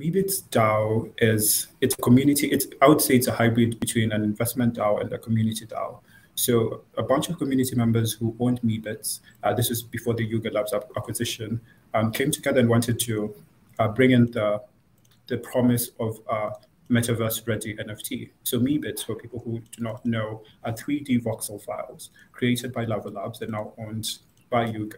MeebitsDAO it's a community. I would say it's a hybrid between an investment DAO and a community DAO. So a bunch of community members who owned Meebits, this was before the Yuga Labs acquisition, came together and wanted to bring in the promise of metaverse-ready NFT. So Meebits, for people who do not know, are 3D voxel files created by Lava Labs. They're now owned by Yuga.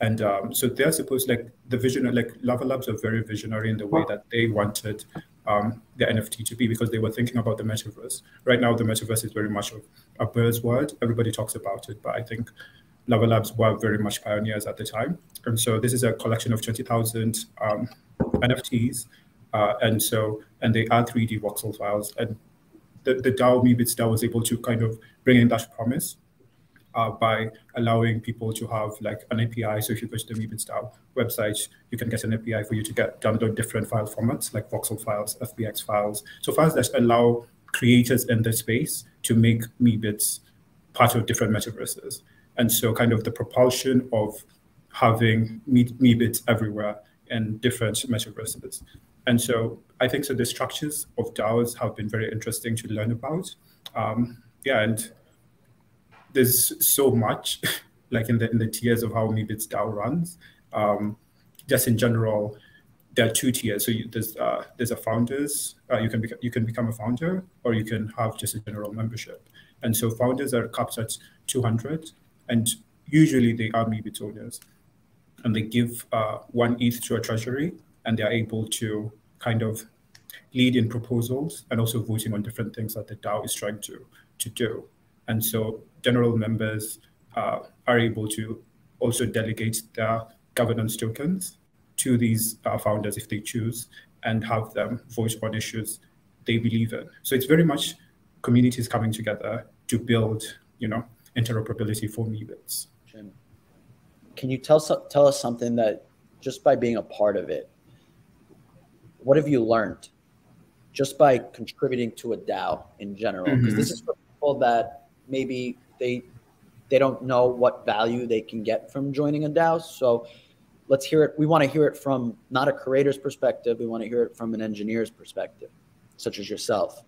And so they're supposed, like the vision, like Lava Labs are very visionary in the way that they wanted the NFT to be, because they were thinking about the metaverse. Right now, the metaverse is very much a buzzword. Everybody talks about it, but I think Lava Labs were very much pioneers at the time. And so this is a collection of 20,000 NFTs. And they are 3D voxel files. And the DAO, MeebitsDAO, was able to kind of bring in that promise by allowing people to have like an API. So if you go to the MeebitsDAO website, you can get an API for you to download different file formats like voxel files, FBX files. So files that allow creators in the space to make Meebits part of different metaverses. And so kind of the propulsion of having Meebits everywhere in different metaverses. And so I think the structures of DAOs have been very interesting to learn about. And there's so much, like in the tiers of how MeebitsDAO runs. Just in general, there are two tiers. So there's a founders. You can become a founder, or you can have just a general membership. And so founders are capped at 200, and usually they are Meebits owners, and they give 1 ETH to a treasury, and they're able to kind of lead in proposals and also voting on different things that the DAO is trying to do. And so general members are able to also delegate their governance tokens to these founders if they choose, and have them vote on issues they believe in. So it's very much communities coming together to build, interoperability for Meebits. Can you tell us something that just by being a part of it, what have you learned just by contributing to a DAO in general? Because this is for people that maybe they don't know what value they can get from joining a DAO. So let's hear it. We want to hear it from not a creator's perspective. We want to hear it from an engineer's perspective, such as yourself.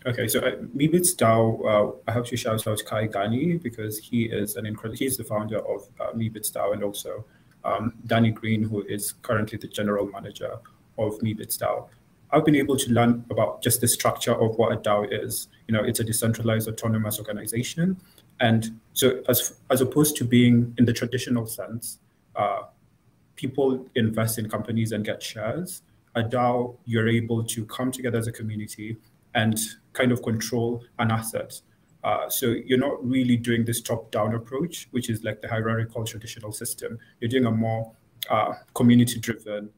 Okay, so MeebitsDAO, I have to shout out Kai Gani, because he is he's the founder of MeebitsDAO, and also Danny Green, who is currently the general manager of MeebitsDAO. I've been able to learn about just the structure of what a DAO is. It's a decentralized autonomous organization. And so as opposed to being in the traditional sense, people invest in companies and get shares. A DAO, you're able to come together as a community and kind of control an asset. So you're not really doing this top-down approach, which is like the hierarchical traditional system. You're doing a more community-driven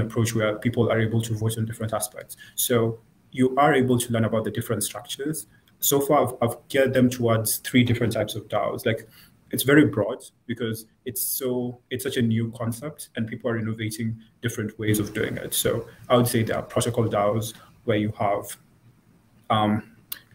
approach where people are able to vote on different aspects. So you are able to learn about the different structures. So far, I've geared them towards 3 different types of DAOs. Like, it's very broad because it's such a new concept, and people are innovating different ways of doing it. So I would say there are protocol DAOs where you have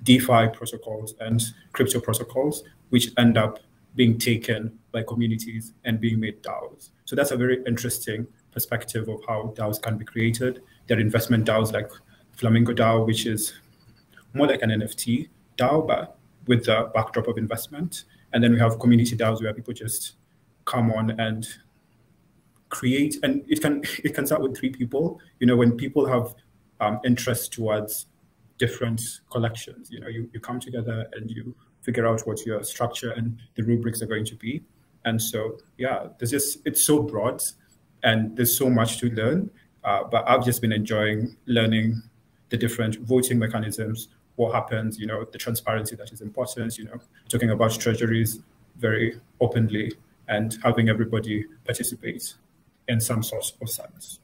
DeFi protocols and crypto protocols, which end up being taken by communities and being made DAOs. So that's a very interesting perspective of how DAOs can be created. There are investment DAOs like Flamingo DAO, which is more like an NFT DAO, but with the backdrop of investment. And then we have community DAOs where people just come on and create, and it can start with 3 people. When people have interest towards different collections, you come together and you figure out what your structure and the rubrics are going to be. And so, yeah, it's so broad, and there's so much to learn. But I've just been enjoying learning the different voting mechanisms, what happens, the transparency that is important, talking about treasuries very openly and having everybody participate in some sort of sense.